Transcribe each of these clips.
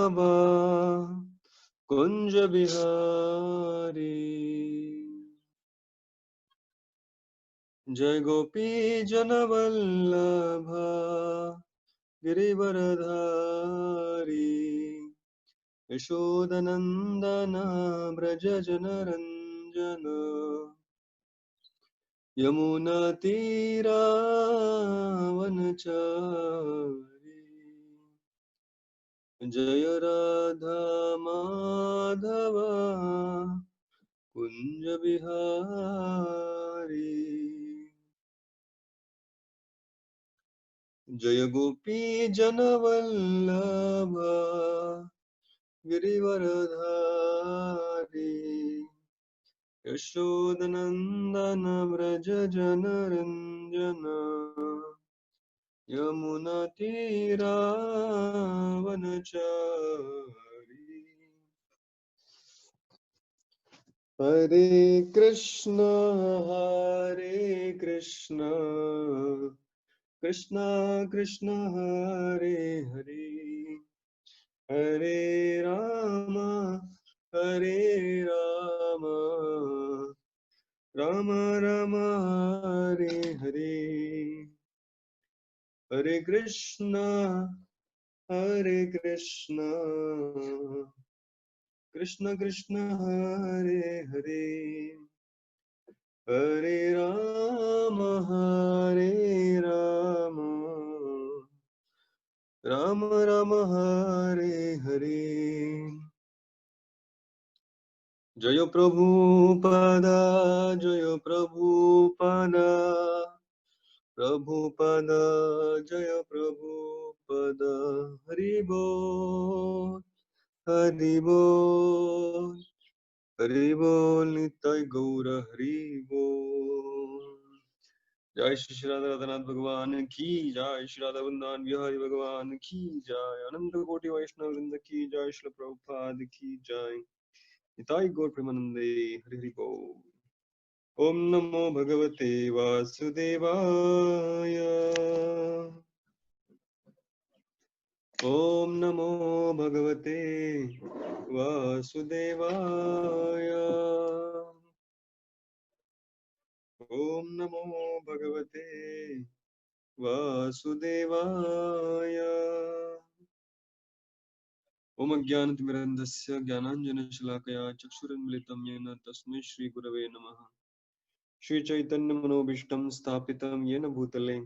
वृंदावन कुंज बिहारी। जय गोपी जन वल्लभ गिरिवरधारी। यशोदनंदन ब्रज जन रंजन। यमुना तीरावनचारी। जय राधा माधव कुंज बिहारी। जय गोपी जन वल्लभ गिरिवरधारी। यशोदनंदन व्रज जन रंजन। यमुना तीरावनचारी। हरे कृष्ण कृष्ण कृष्ण हरे हरे, हरे राम राम राम हरे हरे। हरे कृष्ण कृष्ण कृष्ण हरे हरे, हरे राम राम राम हरे हरे। जय प्रभुपादा जय प्रभुपादा, प्रभुपादा जय प्रभुपादा। हरि बोल हरि बोल, हरि बोल निताय गौर हरि बोल। जय श्री राधा रघुनाथ भगवान की जय, श्री राधा वृंदावन बिहारी भगवान की जय, अनंत कोटि वैष्णव वृंद की जय, श्री प्रभुपाद की जय, निताय गौर प्रेमानंदे। हरि हरि बोल। ओम नमो भगवते वासुदेवाय, ओम नमो भगवते वासुदेवाय, ओम नमो भगवते वासुदेवाय। ओम अज्ञानतिमिरन्धस्य ज्ञानाञ्जनशलाकया चक्षुरुन्मिलितं येन तस्मै श्रीगुरवे नमः। श्रीचैतन्यमनोभीष्टं स्थापितं येन भूतले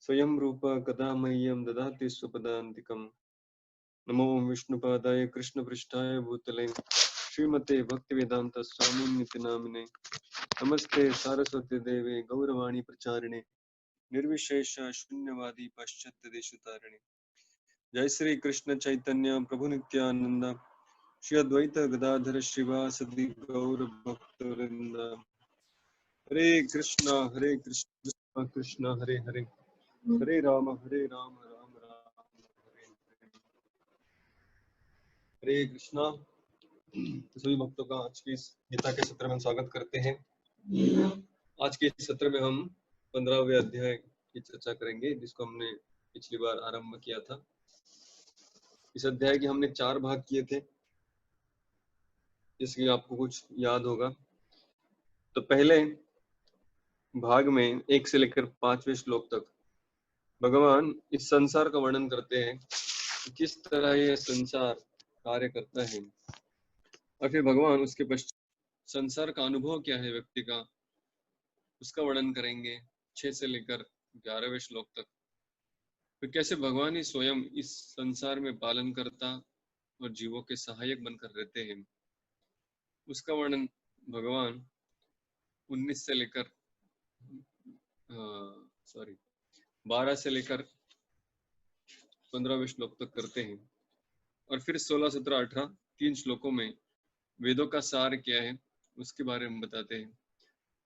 स्वयं रूप कदा मह्यं ददाति स्वपदान्तिकम्। नमो विष्णुपादाय कृष्णपृष्ठाय भूतले श्रीमते भक्तिवेदांत स्वामी निति नामिने। नमस्ते सारस्वती देवे गौरवाणी प्रचारिणे, निर्विशेष शून्यवादी पाश्चात्य देशतारिणे। जय श्री कृष्ण चैतन्य प्रभु नित्यानंद, श्री अद्वैत गदाधर श्रीवासदि गौर भक्तवृंद। हरे कृष्ण कृष्ण कृष्ण हरे हरे, हरे राम राम राम हरे हरे। हरे कृष्णा। सभी भक्तों का आज के इस गीता के सत्र में स्वागत करते हैं। आज के इस सत्र में हम 15वें अध्याय की चर्चा करेंगे, जिसको हमने पिछली बार आरंभ किया था। इस अध्याय के हमने 4 भाग किए थे, जिसकी आपको कुछ याद होगा। तो पहले भाग में 1 से लेकर 5वें श्लोक तक भगवान इस संसार का वर्णन करते हैं, किस तरह ये संसार कार्य करता है, और फिर भगवान उसके पश्चात संसार का अनुभव क्या है व्यक्ति का, उसका वर्णन करेंगे 6 से लेकर 11वें श्लोक तक। फिर कैसे भगवान ही स्वयं इस संसार में पालन करता और जीवों के सहायक बनकर रहते हैं, उसका वर्णन भगवान 19 से लेकर 12 से लेकर 15वें श्लोक तक करते हैं। और फिर 16, 17, 18 3 श्लोकों में वेदों का सार क्या है उसके बारे में बताते हैं।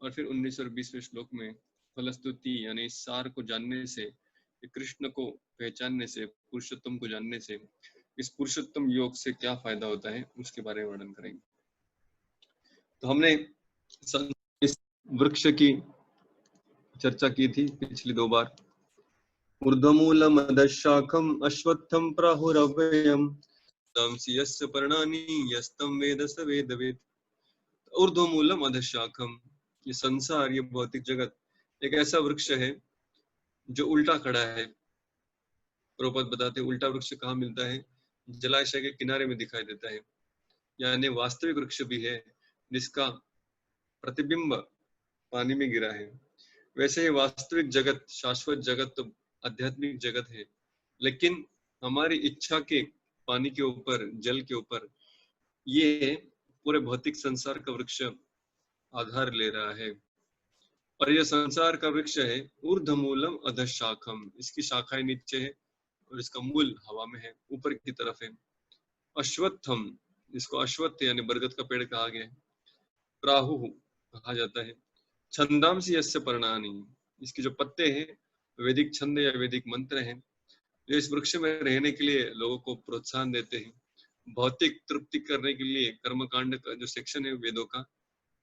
और फिर 19 और 20वें श्लोक में फलस्तुति यानी इस सार को जानने से, कृष्ण को पहचानने से, पुरुषोत्तम को जानने से इस पुरुषोत्तम योग से क्या फायदा होता है उसके बारे में वर्णन करेंगे। तो हमने इस वृक्ष की चर्चा की थी पिछली 2 बार। ऊर्ध्वमूलम् अधःशाखम् अश्वत्थं प्राहुरव्ययम् तांसी यस्य पर्णानि यस्तं वेद स वेदवेद। ऊर्ध्वमूलम अधशाखम। ये संसार, ये भौतिक जगत एक ऐसा वृक्ष है जो उल्टा खड़ा है। प्रभुपाद बताते हैं उल्टा वृक्ष कहाँ मिलता है? जलाशय के किनारे में दिखाई देता है। यानी वास्तविक वृक्ष भी है जिसका प्रतिबिंब पानी में गिरा है। वैसे ही वास्तविक जगत, शाश्वत जगत तो आध्यात्मिक जगत है, लेकिन हमारी इच्छा के पानी के ऊपर, जल के ऊपर ये पूरे भौतिक संसार का वृक्ष आधार ले रहा है। और यह संसार का वृक्ष है ऊर्ध्वमूलम अधशाखम। इसकी शाखाएं नीचे है और इसका मूल हवा में है, ऊपर की तरफ है। अश्वत्थम, इसको अश्वत्थ यानी बरगद का पेड़ कहा गया है। प्राहु कहा जाता है। छंदांसी यस्य पर्णानि, इसके जो पत्ते हैं वैदिक छंद या वैदिक मंत्र हैं जो इस वृक्ष में रहने के लिए लोगों को प्रोत्साहन देते हैं। भौतिक तृप्ति करने के लिए कर्मकांड का जो सेक्शन है वेदों का,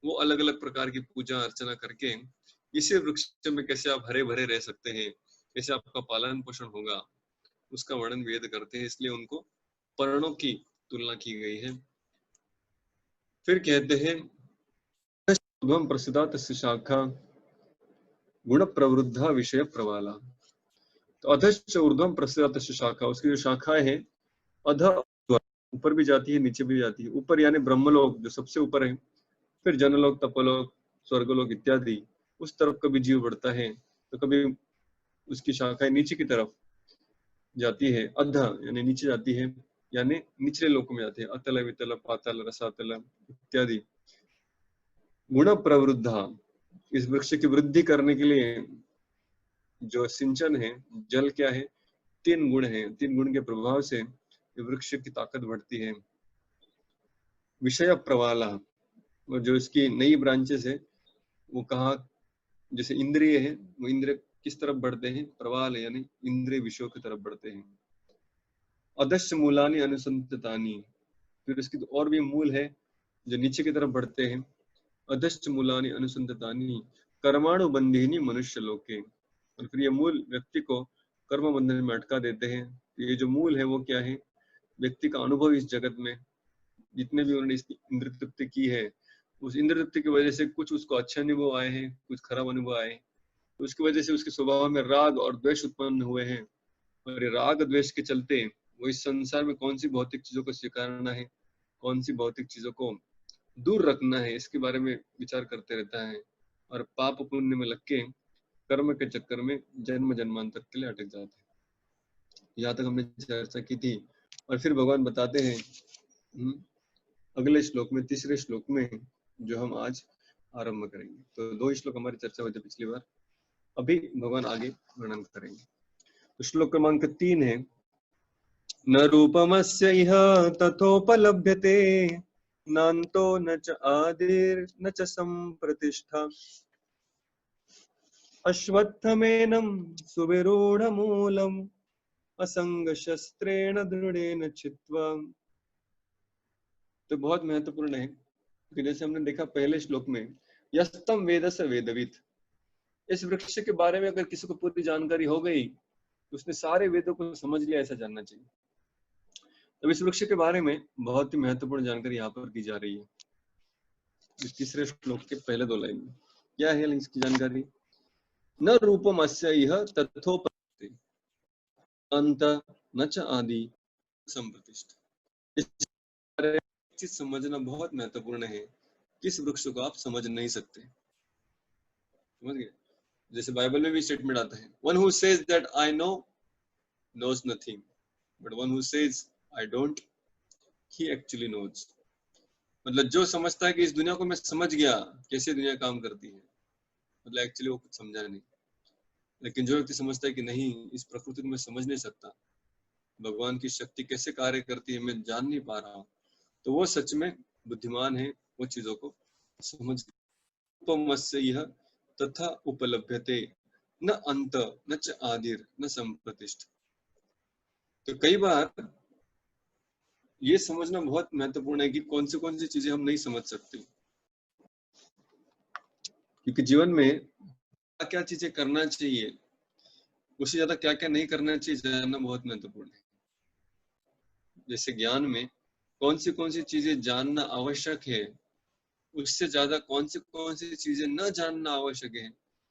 वो अलग अलग प्रकार की पूजा अर्चना करके इसी वृक्ष में कैसे आप हरे भरे रह सकते हैं, कैसे आपका पालन पोषण होगा, उसका वर्णन वेद करते हैं। इसलिए उनको पर्णों की तुलना की गई है। फिर कहते हैं प्रसिद्धा तस्य शाखा गुण प्रवृद्धा विषय प्रवाला। तो अधश्च ऊर्ध्वम प्रसिद्धा तस्य शाखा, उसकी जो शाखाएं हैं अध ऊपर भी जाती है नीचे भी जाती है। ऊपर यानी ब्रह्मलोक जो सबसे ऊपर है, फिर जनलोक, तपलोक, स्वर्गलोक इत्यादि, उस तरफ कभी जीव बढ़ता है तो कभी उसकी शाखाएं नीचे की तरफ जाती है। अध यानी नीचे जाती है, यानी निचले लोक में जाती है। अतल, वितल, पाताल, रसातल इत्यादि। गुण प्रवृद्धा, इस वृक्ष की वृद्धि करने के लिए जो सिंचन है, जल क्या है? 3 गुण है। 3 गुण के प्रभाव से वृक्ष की ताकत बढ़ती है। विषय प्रवाला, और जो इसकी नई ब्रांचेस है वो कहा, जैसे इंद्रिय है, वो इंद्रिय किस तरफ बढ़ते हैं? प्रवाल यानी इंद्रिय विषयों की तरफ बढ़ते हैं। अदश्य मूलानी अनुसंततानी, फिर इसकी तो और भी मूल है जो नीचे की तरफ बढ़ते हैं। अदश्य मूलानी अनुसंततानी कर्माणु बंधिनी मनुष्य लोके, और फिर ये मूल व्यक्ति को कर्म बंधन में अटका देते हैं। ये जो मूल है वो क्या है? व्यक्ति का अनुभव इस जगत में, जितने भी उन्होंने इसकी इंद्र तृप्ति की है, उस इंद्र तृप्ति की वजह से कुछ उसको अच्छे अनुभव आए हैं, कुछ खराब अनुभव आए, तो उसकी वजह से उसके स्वभाव में राग और द्वेष उत्पन्न हुए हैं। और ये राग द्वेष के चलते वो इस संसार में कौन सी भौतिक चीजों को स्वीकारना है, कौन सी भौतिक चीजों को दूर रखना है, इसके बारे में विचार करते रहता है। और पाप पुण्य में लग के कर्म के चक्कर में जन्म जन्मांतर के लिए अटक जाते हैं। यहाँ तक हमने चर्चा की थी। और फिर भगवान बताते हैं अगले श्लोक में, तीसरे श्लोक में, जो हम आज आरंभ करेंगे। तो 2 श्लोक हमारी चर्चा हुई थी पिछली बार, अभी भगवान आगे वर्णन करेंगे। तो श्लोक क्रमांक 3 है, न रूपमस्य इह तथोपलभ्यते नान्तो न च आदिर् न च संप्रतिष्ठा अश्वत्थमेनं सुविरूढमूलम् असंग शस्त्रेण दृढ़ेन छित्त्वा। तो बहुत महत्वपूर्ण है कि जैसे हमने देखा पहले श्लोक में, यस्तम वेदस वेदवित्, इस वृक्ष के बारे में अगर किसी को पूरी जानकारी हो गई तो उसने सारे वेदों को समझ लिया, ऐसा जानना चाहिए। अब इस वृक्ष के बारे में बहुत ही महत्वपूर्ण जानकारी यहाँ पर दी जा रही है इस तीसरे श्लोक के पहले 2 लाइन में। क्या है इसकी जानकारी? न रूपम अस्य इह तथोपलभ्यते अंत न च आदि संप्रतिष्ठा। इस चीज समझना बहुत महत्वपूर्ण है कि इस वृक्ष को आप समझ नहीं सकते। समझ गए? जैसे बाइबल में भी स्टेटमेंट आता है, one who says that I know knows nothing, but one who says I don't, he actually knows। मतलब जो समझता है कि इस दुनिया को मैं समझ गया, कैसे दुनिया काम करती है, मतलब एक्चुअली वो कुछ समझा नहीं। लेकिन जो व्यक्ति समझता है कि नहीं, इस प्रकृति को मैं समझ नहीं सकता, भगवान की शक्ति कैसे कार्य करती है मैं जान नहीं पा रहा हूँ, तो वो सच में बुद्धिमान है, वो चीजों को समझ। उपमस्य यह तथा उपलभ्यते न अंत न च आदिर न संप्रतिष्ठ। तो कई बार ये समझना बहुत महत्वपूर्ण है कि कौन सी चीजें हम नहीं समझ सकते, क्योंकि जीवन में क्या क्या चीजें करना चाहिए, उससे ज्यादा क्या क्या नहीं करना चाहिए जानना बहुत महत्वपूर्ण है। जैसे ज्ञान में कौन सी चीजें जानना आवश्यक है, उससे ज्यादा कौन सी चीजें न जानना आवश्यक है,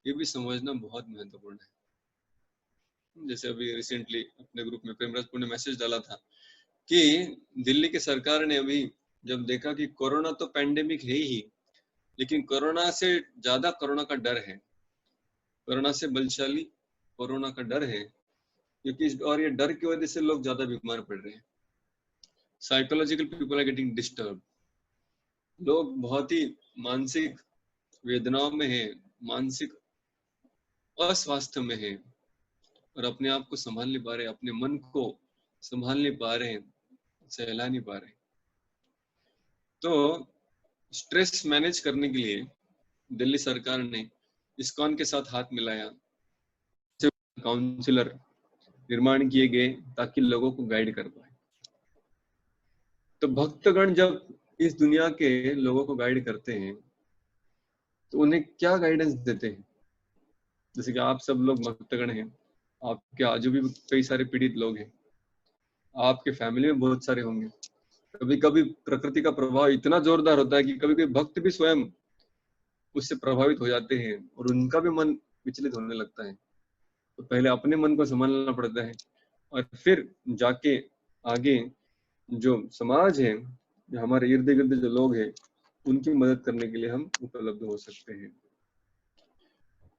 ये भी समझना बहुत महत्वपूर्ण है। जैसे अभी रिसेंटली अपने ग्रुप में प्रेमराजपुर ने मैसेज डाला था कि दिल्ली की सरकार ने अभी जब देखा कि कोरोना तो पैंडेमिक है ही, लेकिन कोरोना से ज्यादा कोरोना का डर है, कोरोना से बलशाली कोरोना का डर है, क्योंकि और ये डर की वजह से लोग ज्यादा बीमार पड़ रहे हैं। Psychological people are getting disturb, लोग बहुत ही मानसिक वेदनाओं में है, मानसिक अस्वास्थ्य में है, और अपने आप को संभाल नहीं पा रहे, अपने मन को संभाल नहीं पा रहे, सहला नहीं पा रहे। तो स्ट्रेस मैनेज करने के लिए दिल्ली सरकार ने इस्कॉन के साथ हाथ मिलाया, काउंसलर निर्माण किए गए ताकि लोगों को गाइड कर पाए। तो भक्तगण जब इस दुनिया के लोगों को गाइड करते हैं तो उन्हें क्या गाइडेंस देते हैं? जैसे कि आप सब लोग भक्तगण हैं, आपके आजू भी कई सारे पीड़ित लोग हैं, आपके फैमिली में बहुत सारे होंगे। कभी कभी प्रकृति का प्रभाव इतना जोरदार होता है कि कभी कभी भक्त भी स्वयं उससे प्रभावित हो जाते हैं और उनका भी मन विचलित होने लगता है। तो पहले अपने मन को संभालना पड़ता है और फिर जाके आगे जो समाज है, जो हमारे इर्द गिर्द जो लोग हैं, उनकी मदद करने के लिए हम उपलब्ध हो सकते हैं।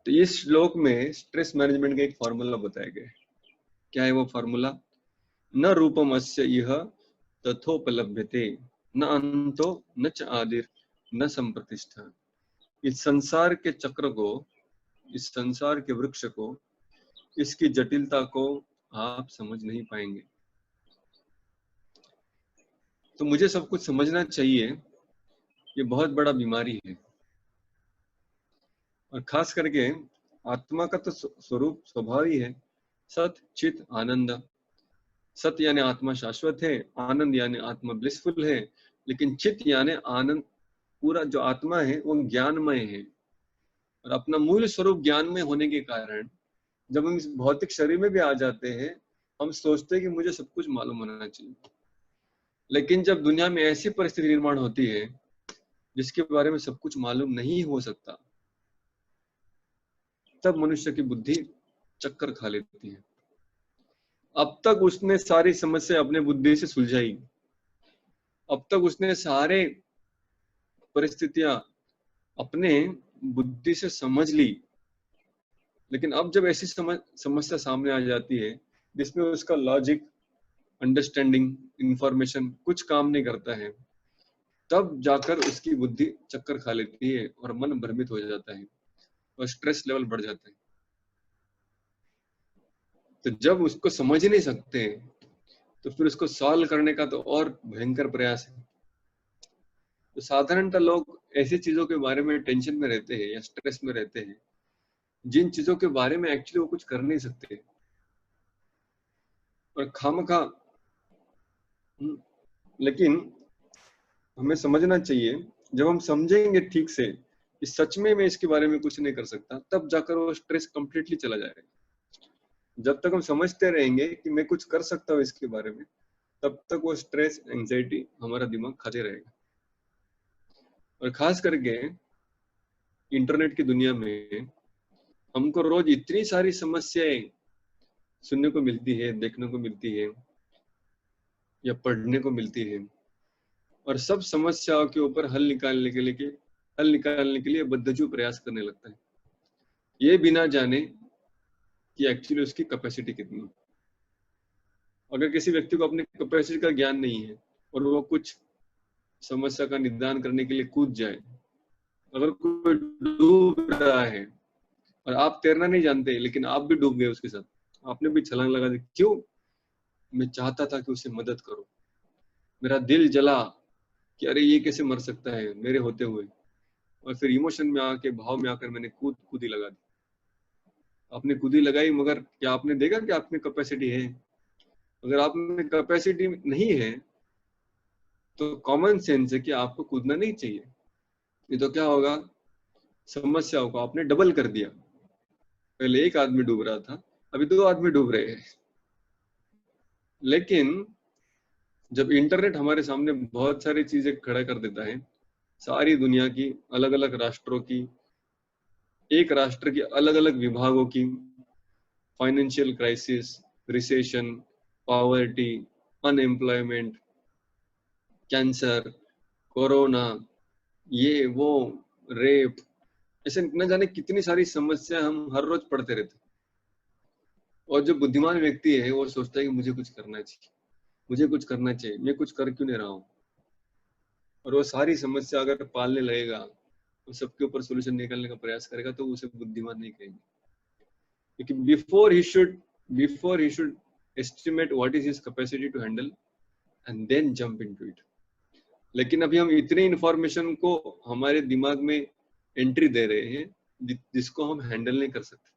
तो इस श्लोक में स्ट्रेस मैनेजमेंट का एक फॉर्मूला बताया गया है। क्या है वो फॉर्मूला? न रूपम अस्य इह तथोपलभ्यते, न अंतो न च आदिर न संप्रतिष्ठा। इस संसार के चक्र को, इस संसार के वृक्ष को, इसकी जटिलता को आप समझ नहीं पाएंगे। तो मुझे सब कुछ समझना चाहिए, ये बहुत बड़ा बीमारी है। और खास करके आत्मा का तो स्वरूप स्वभाव ही है सत चित आनंद। सत यानी आत्मा शाश्वत है, आनंद यानी आत्मा ब्लिसफुल है, लेकिन चित यानी आनंद, पूरा जो आत्मा है वो ज्ञानमय है। और अपना मूल स्वरूप ज्ञानमय होने के कारण जब हम इस भौतिक शरीर में भी आ जाते हैं, हम सोचते हैं कि मुझे सब कुछ मालूम होना चाहिए। लेकिन जब दुनिया में ऐसी परिस्थिति निर्माण होती है जिसके बारे में सब कुछ मालूम नहीं हो सकता, तब मनुष्य की बुद्धि चक्कर खा लेती है। अब तक उसने सारी समस्या अपने बुद्धि से सुलझाई, अब तक उसने सारे परिस्थितियां अपने बुद्धि से समझ ली, लेकिन अब जब ऐसी समस्या सामने आ जाती है जिसमें उसका लॉजिक, अंडरस्टैंडिंग, इंफॉर्मेशन कुछ काम नहीं करता है, तब जाकर उसकी बुद्धि चक्कर खा लेती है और मन भ्रमित हो जाता है और स्ट्रेस लेवल बढ़ जाता है। तो जब उसको समझ ही नहीं सकते तो फिर उसको सॉल्व करने का तो और भयंकर प्रयास है। तो साधारणतः लोग ऐसी चीजों के बारे में टेंशन में रहते हैं या स्ट्रेस में रहते हैं जिन चीजों के बारे में एक्चुअली वो कुछ कर नहीं सकते, और खामखा। लेकिन हमें समझना चाहिए, जब हम समझेंगे ठीक से कि सच में मैं इसके बारे में कुछ नहीं कर सकता, तब जाकर वो स्ट्रेस कंप्लीटली चला जाएगा। जब तक हम समझते रहेंगे कि मैं कुछ कर सकता हूँ इसके बारे में, तब तक वो स्ट्रेस, एंजाइटी हमारा दिमाग खाते रहेगा। और खास करके इंटरनेट की दुनिया में हमको रोज इतनी सारी समस्याएं सुनने को मिलती है, देखने को मिलती है या पढ़ने को मिलती है, और सब समस्याओं के ऊपर हल निकालने के लिए बद्धजू प्रयास करने लगता है, ये बिना जाने कि एक्चुअली उसकी कैपेसिटी कितनी है। अगर किसी व्यक्ति को अपनी कैपेसिटी का ज्ञान नहीं है और वो कुछ समस्या का निदान करने के लिए कूद जाए, अगर कोई डूब रहा है और आप तैरना नहीं जानते लेकिन आप भी डूब गए उसके साथ, आपने भी छलांग लगा दी, क्यों? मैं चाहता था कि उसे मदद करूं, मेरा दिल जला कि अरे ये कैसे मर सकता है मेरे होते हुए, और फिर इमोशन में आके, भाव में आकर मैंने कूदी लगा दी। आपने कूदी लगाई, मगर क्या आपने देखा कि आप में कैपेसिटी है? अगर आप में कैपेसिटी नहीं है तो कॉमन सेंस है कि आपको कूदना नहीं चाहिए। ये तो क्या होगा, समस्याओं को आपने डबल कर दिया। पहले एक आदमी डूब रहा था, अभी 2 आदमी डूब रहे हैं। लेकिन जब इंटरनेट हमारे सामने बहुत सारी चीजें खड़ा कर देता है, सारी दुनिया की, अलग अलग राष्ट्रों की, एक राष्ट्र के अलग अलग विभागों की, financial crisis, recession, poverty, unemployment, cancer, corona, ये वो, रेप, ऐसे न जाने कितनी सारी समस्या हम हर रोज पढ़ते रहते हैं। और जो बुद्धिमान व्यक्ति है वो सोचता है कि मुझे कुछ करना चाहिए, मुझे कुछ करना चाहिए, मैं कुछ कर क्यों नहीं रहा हूँ। और वो सारी समस्या अगर पालने लगेगा, तो सबके ऊपर सोल्यूशन निकालने का प्रयास करेगा, तो उसे बुद्धिमान नहीं कहेंगे। क्योंकि before he should estimate what is his capacity to handle and then jump into it. लेकिन अभी हम इतने इंफॉर्मेशन को हमारे दिमाग में एंट्री दे रहे हैं जिसको हम हैंडल नहीं कर सकते।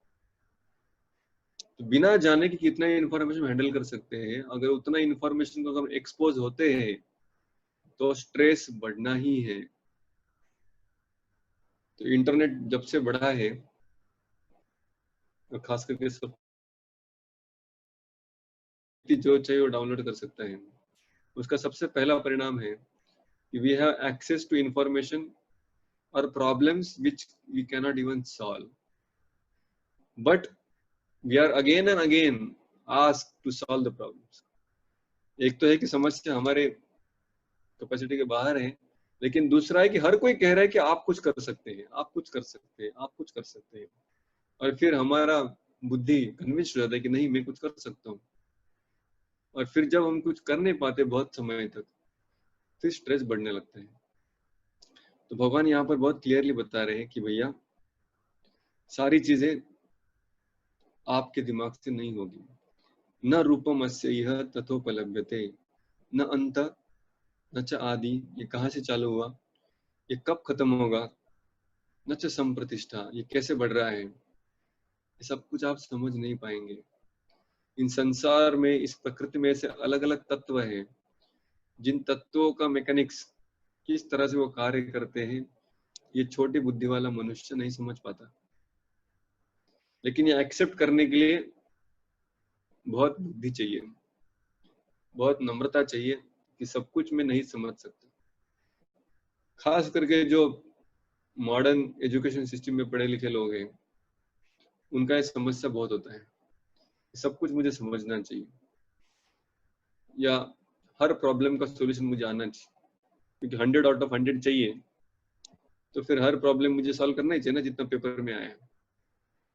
तो बिना जाने कि कितना इंफॉर्मेशन हैंडल कर सकते हैं, अगर उतना इंफॉर्मेशन को हम एक्सपोज होते हैं तो स्ट्रेस बढ़ना ही है। तो इंटरनेट जब से बढ़ा है, तो खास करके सब जो चाहिए वो डाउनलोड कर सकता है। उसका सबसे पहला परिणाम है कि we have access to information और problems which we cannot even solve, but we are again and again asked to solve the problems. एक तो है कि समस्या हमारे कैपेसिटी के बाहर है, लेकिन दूसरा है कि हर कोई कह रहा है कि आप कुछ कर सकते हैं, आप कुछ कर सकते हैं, आप कुछ कर सकते हैं। और फिर हमारा बुद्धि कन्विंस हो जाता है कि नहीं, मैं कुछ कर सकता हूँ। और फिर जब हम कुछ कर नहीं पाते बहुत समय तक, फिर स्ट्रेस बढ़ने लगता है। तो भगवान यहाँ पर बहुत क्लियरली बता रहे हैं कि भैया, सारी चीजें आपके दिमाग से नहीं होगी। न रूपम अस्य यह तथोपलभ्यते, न अंत न च आदि, ये कहाँ से चालू हुआ, ये कब खत्म होगा, न च संप्रतिष्ठा, ये कैसे बढ़ रहा है, ये सब कुछ आप समझ नहीं पाएंगे। इन संसार में, इस प्रकृति में से अलग अलग तत्व हैं, जिन तत्वों का मैकेनिक्स किस तरह से वो कार्य करते हैं, ये छोटी बुद्धि वाला मनुष्य नहीं समझ पाता। लेकिन ये एक्सेप्ट करने के लिए बहुत बुद्धि चाहिए, बहुत नम्रता चाहिए कि सब कुछ मैं नहीं समझ सकता। खास करके जो मॉडर्न एजुकेशन सिस्टम में पढ़े लिखे लोग हैं, उनका ये समस्या बहुत होता है, सब कुछ मुझे समझना चाहिए, या हर प्रॉब्लम का सॉल्यूशन मुझे आना चाहिए। क्योंकि 100 आउट ऑफ 100 चाहिए, तो फिर हर प्रॉब्लम मुझे सॉल्व करना ही चाहिए ना, जितना पेपर में आया है।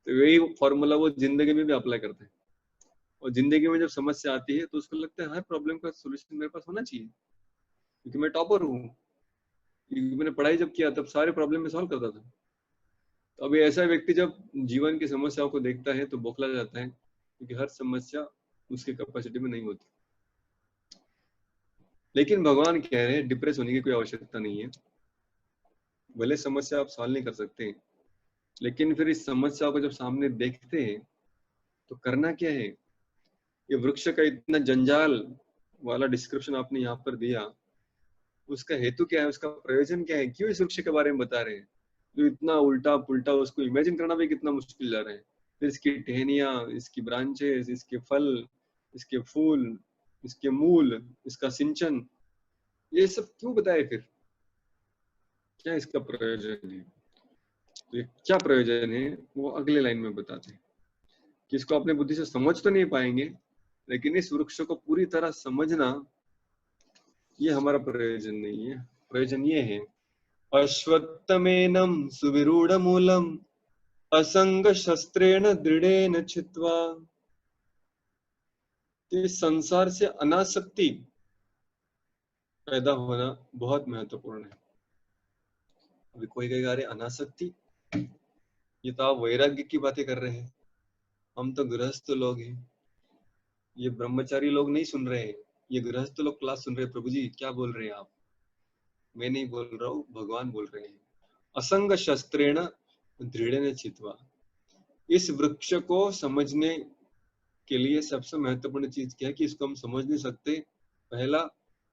तो वही फॉर्मूला वो जिंदगी में भी अप्लाई करते हैं। और जिंदगी में जब समस्या आती है तो उसको लगता है हर प्रॉब्लम का सॉल्यूशन मेरे पास होना चाहिए, क्योंकि मैं टॉपर हूँ, क्योंकि मैंने पढ़ाई जब किया तब सारे प्रॉब्लम में सॉल्व करता था। तो अभी ऐसा व्यक्ति जब जीवन की समस्याओं को देखता है तो बौखला जाता है, क्योंकि हर समस्या उसकी कैपेसिटी में नहीं होती। लेकिन भगवान कह रहे हैं डिप्रेस होने की कोई आवश्यकता नहीं है। भले समस्या आप सॉल्व नहीं कर सकते, लेकिन फिर इस समस्या को जब सामने देखते हैं तो करना क्या है। ये वृक्ष का इतना जंजाल वाला डिस्क्रिप्शन आपने यहाँ पर दिया, उसका हेतु क्या है, उसका प्रयोजन क्या है, क्यों इस वृक्ष के बारे में बता रहे हैं। जो इतना उल्टा पुल्टा, उसको इमेजिन करना भी कितना मुश्किल जा रहा है। फिर इसकी टहनियाँ, इसकी ब्रांचेस, इसके फल, इसके फूल, इसके मूल, इसका सिंचन, ये सब क्यों बताए फिर, क्या इसका प्रयोजन है। तो ये क्या प्रयोजन है वो अगले लाइन में बताते हैं कि इसको अपने बुद्धि से समझ तो नहीं पाएंगे, लेकिन इस वृक्ष को पूरी तरह समझना ये हमारा प्रयोजन नहीं है। प्रयोजन ये है, अश्वत्थमेनं सुविरूढ़मूलम् असंग शस्त्रेण दृढ़ेन छित्त्वा। इस संसार से अनासक्ति पैदा होना बहुत महत्वपूर्ण है। अभी कोई कहेगा अरे अनासक्ति, ये तो आप वैराग्य की बातें कर रहे हैं, हम तो गृहस्थ लोग हैं, ये ब्रह्मचारी लोग नहीं सुन रहे हैं, ये गृहस्थ लोग क्लास सुन रहे हैं। प्रभु जी क्या बोल रहे हैं आप, मैं नहीं बोल रहा हूँ, भगवान बोल रहे हैं। असंग शस्त्रेण दृढ़ेन छित्त्वा, इस वृक्ष को समझने के लिए सबसे महत्वपूर्ण चीज क्या है कि इसको हम समझ नहीं सकते, पहला।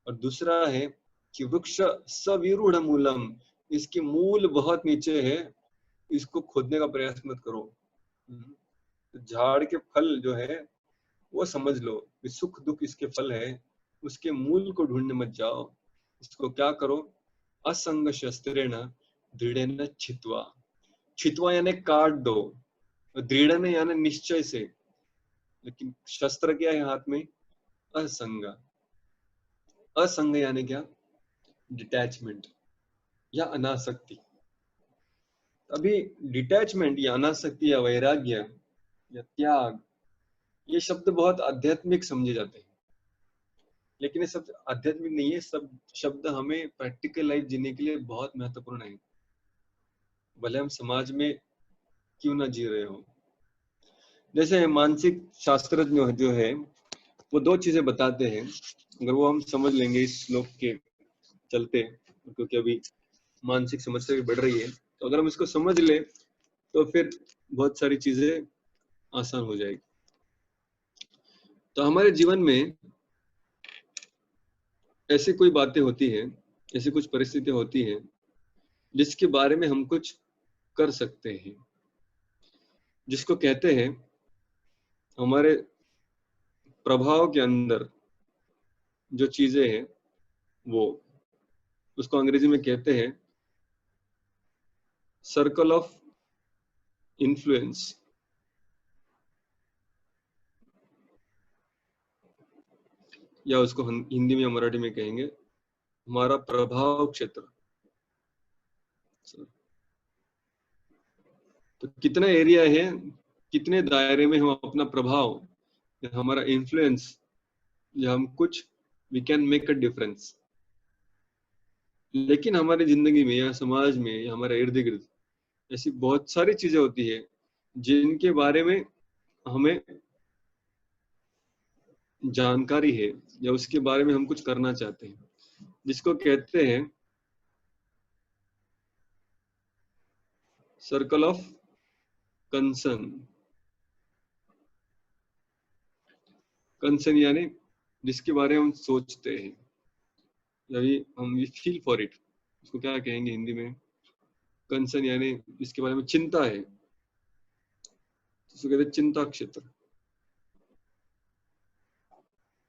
और दूसरा है कि वृक्ष सविरूढ़ मूलम, इसके मूल बहुत नीचे है, इसको खोदने का प्रयास मत करो। झाड़ के फल जो है वो समझ लो, सुख दुख इसके फल है, उसके मूल को ढूंढने मत जाओ, इसको क्या करो, असंग शस्त्रेण दृढ़ेन छित्वा। छित्वा यानी काट दो, दृढ़ यानी निश्चय से, लेकिन शस्त्र क्या है हाथ में, असंग। असंग यानी क्या, डिटैचमेंट या अनासक्ति। अभी डिटैचमेंट या अनासक्ति या वैराग्य या त्याग, ये शब्द बहुत आध्यात्मिक समझे जाते हैं, लेकिन ये सब आध्यात्मिक नहीं है। सब शब्द हमें प्रैक्टिकल लाइफ जीने के लिए बहुत महत्वपूर्ण है, भले हम समाज में क्यों ना जी रहे हो। जैसे मानसिक शास्त्रज्ञ जो है वो दो चीजें बताते हैं, अगर वो हम समझ लेंगे इस श्लोक के चलते, क्योंकि अभी मानसिक समस्या भी बढ़ रही है, तो अगर हम इसको समझ ले तो फिर बहुत सारी चीजें आसान हो जाएगी। तो हमारे जीवन में ऐसी कोई बातें होती हैं, ऐसी कुछ परिस्थितियां होती हैं जिसके बारे में हम कुछ कर सकते हैं, जिसको कहते हैं हमारे प्रभाव के अंदर जो चीजें हैं वो, उसको अंग्रेजी में कहते हैं सर्कल ऑफ इन्फ्लुएंस, या उसको हिंदी में या मराठी में कहेंगे हमारा प्रभाव क्षेत्र। तो कितना एरिया है, कितने दायरे में हम अपना प्रभाव या हमारा इन्फ्लुएंस, या हम कुछ we can make a difference. लेकिन हमारी जिंदगी में या समाज में या हमारे इर्द गिर्द ऐसी बहुत सारी चीजें होती है जिनके बारे में हमें जानकारी है या उसके बारे में हम कुछ करना चाहते हैं, जिसको कहते हैं सर्कल ऑफ कंसर्न। कंसर्न यानी जिसके बारे में हम सोचते हैं, यानी हम फील फॉर इट, उसको क्या कहेंगे हिंदी में, कंसर्न यानी जिसके बारे में चिंता है, उसको कहते हैं चिंता क्षेत्र।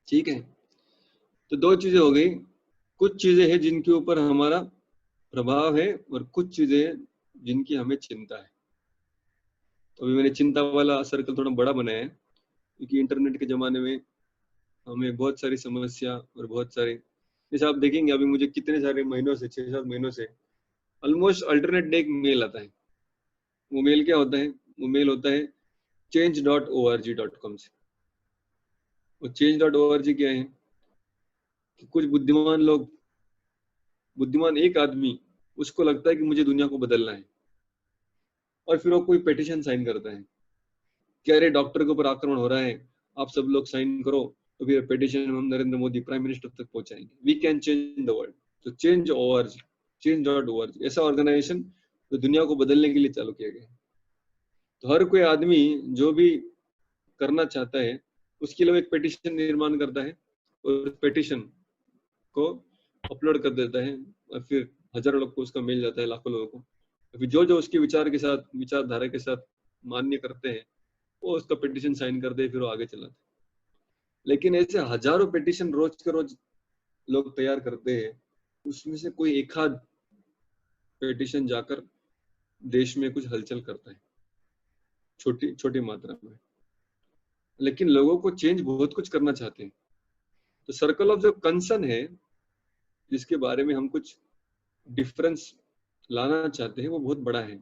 ठीक है, तो दो चीजें हो गई, कुछ चीजें हैं जिनके ऊपर हमारा प्रभाव है और कुछ चीजें हैं जिनकी हमें चिंता है। तो अभी मैंने चिंता वाला सर्कल थोड़ा बड़ा बनाया है, क्योंकि इंटरनेट के जमाने में हमें बहुत सारी समस्या और बहुत सारी, जैसे आप देखेंगे अभी मुझे कितने सारे महीनों से, 6-7 महीनों से ऑलमोस्ट अल्टरनेट डे एक मेल आता है। वो मेल क्या होता है, वो मेल होता है change.org.com से। वो change.org क्या है कि कुछ बुद्धिमान लोग, बुद्धिमान एक आदमी, उसको लगता है कि मुझे दुनिया को बदलना है, और फिर वो कोई पिटीशन साइन करता है कि अरे डॉक्टर के ऊपर आक्रमण हो रहा है, आप सब लोग साइन करो, तो फिर पिटीशन हम नरेंद्र मोदी प्राइम मिनिस्टर तक पहुंचाएंगे, we can change the world. तो change.org ऐसा ऑर्गेनाइजेशन तो दुनिया को बदलने के लिए चालू किया गया है। तो हर कोई आदमी जो भी करना चाहता है उसके लिए एक पिटीशन निर्माण करता है और पिटीशन को अपलोड कर देता है, और फिर हजारों लोग को उसका मिल जाता है, लाखों लोगों को। फिर जो जो उसके विचार के साथ, विचारधारा के साथ मान्य करते हैं, वो उसका पिटीशन साइन करते हैं, फिर वो आगे चलाते हैं। लेकिन ऐसे हजारों पिटीशन रोज के रोज लोग तैयार करते हैं, उसमें से कोई एक आध पिटीशन जाकर देश में कुछ हलचल करता है, छोटी छोटी मात्रा में। लेकिन लोगों को चेंज बहुत कुछ करना चाहते हैं। तो सर्कल ऑफ जो कंसर्न है, जिसके बारे में हम कुछ डिफरेंस लाना चाहते हैं, वो बहुत बड़ा है।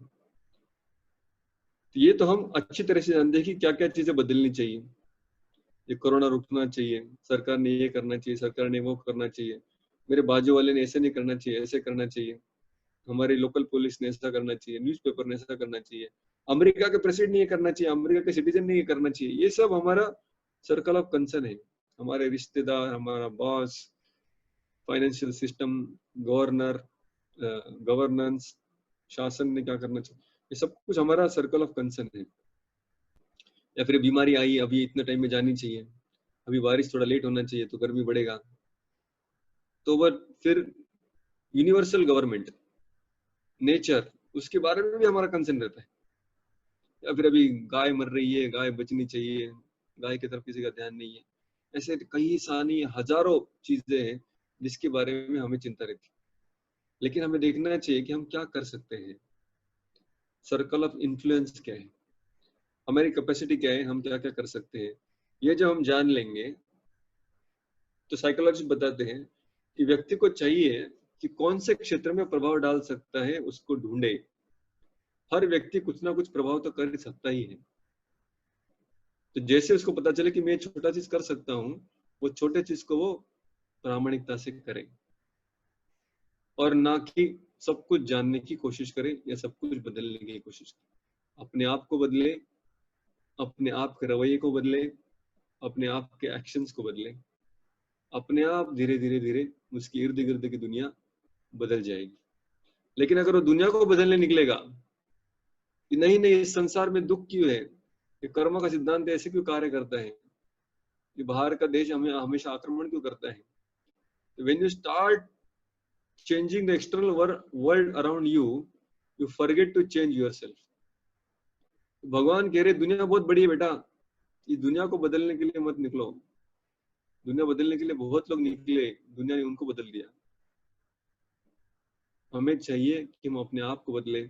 तो ये तो हम अच्छी तरह से जानते हैं कि क्या क्या चीजें बदलनी चाहिए। ये कोरोना रुकना चाहिए, सरकार ने ये करना चाहिए, सरकार ने वो करना चाहिए, मेरे बाजू वाले ने ऐसे नहीं करना चाहिए, ऐसे करना चाहिए, हमारी लोकल पुलिस ने ऐसा करना चाहिए, न्यूज़पेपर ने ऐसा करना चाहिए, अमेरिका के प्रेसिडेंट ने ये करना चाहिए, अमेरिका के सिटीजन ने ये करना चाहिए। ये सब हमारा सर्कल ऑफ कंसर्न है। हमारे रिश्तेदार, हमारा boss, financial system, governor, governance, शासन ने क्या करना चाहिए, ये सब कुछ हमारा सर्कल ऑफ कंसर्न है। या फिर बीमारी आई, अभी इतने टाइम में जानी चाहिए, अभी बारिश थोड़ा लेट होना चाहिए तो गर्मी बढ़ेगा, तो वह फिर यूनिवर्सल गवर्नमेंट, नेचर, उसके बारे में भी हमारा कंसर्न रहता है। या फिर अभी गाय मर रही है, गाय बचनी चाहिए, गाय की तरफ किसी का ध्यान नहीं है, ऐसे कई सारी हजारों चीजें हैं जिसके बारे में हमें चिंता रहती है, लेकिन हमें देखना चाहिए कि हम क्या कर सकते हैं। सर्कल ऑफ इन्फ्लुएंस क्या है, हमारी कैपेसिटी क्या है, हम क्या क्या कर सकते हैं। ये जब हम जान लेंगे तो साइकोलॉजिस्ट बताते हैं कि व्यक्ति को चाहिए कि कौन से क्षेत्र में प्रभाव डाल सकता है उसको ढूंढे। हर व्यक्ति कुछ ना कुछ प्रभाव तो कर सकता ही है। तो जैसे उसको पता चले कि मैं छोटा चीज कर सकता हूँ, वो छोटे चीज को वो प्रामाणिकता से करे, और ना कि सब कुछ जानने की कोशिश करे या सब कुछ बदलने की कोशिश करे। अपने आप को बदले, अपने आप के रवैये को बदले, अपने आप के एक्शंस को बदले, अपने आप धीरे धीरे धीरे उसकी इर्द गिर्द की दुनिया बदल जाएगी। लेकिन अगर वो दुनिया को बदलने निकलेगा कि नहीं नहीं इस संसार में दुख क्यों है, ये कर्म का सिद्धांत ऐसे क्यों कार्य करता है, ये बाहर का देश हमें हमेशा आक्रमण क्यों करता है, when you start changing the external world around you, you forget to change yourself. भगवान कह रहे दुनिया बहुत बड़ी है बेटा, इस दुनिया को बदलने के लिए मत निकलो। दुनिया बदलने के लिए बहुत लोग निकले, दुनिया ने उनको बदल दिया। हमें चाहिए कि हम अपने आप को बदले।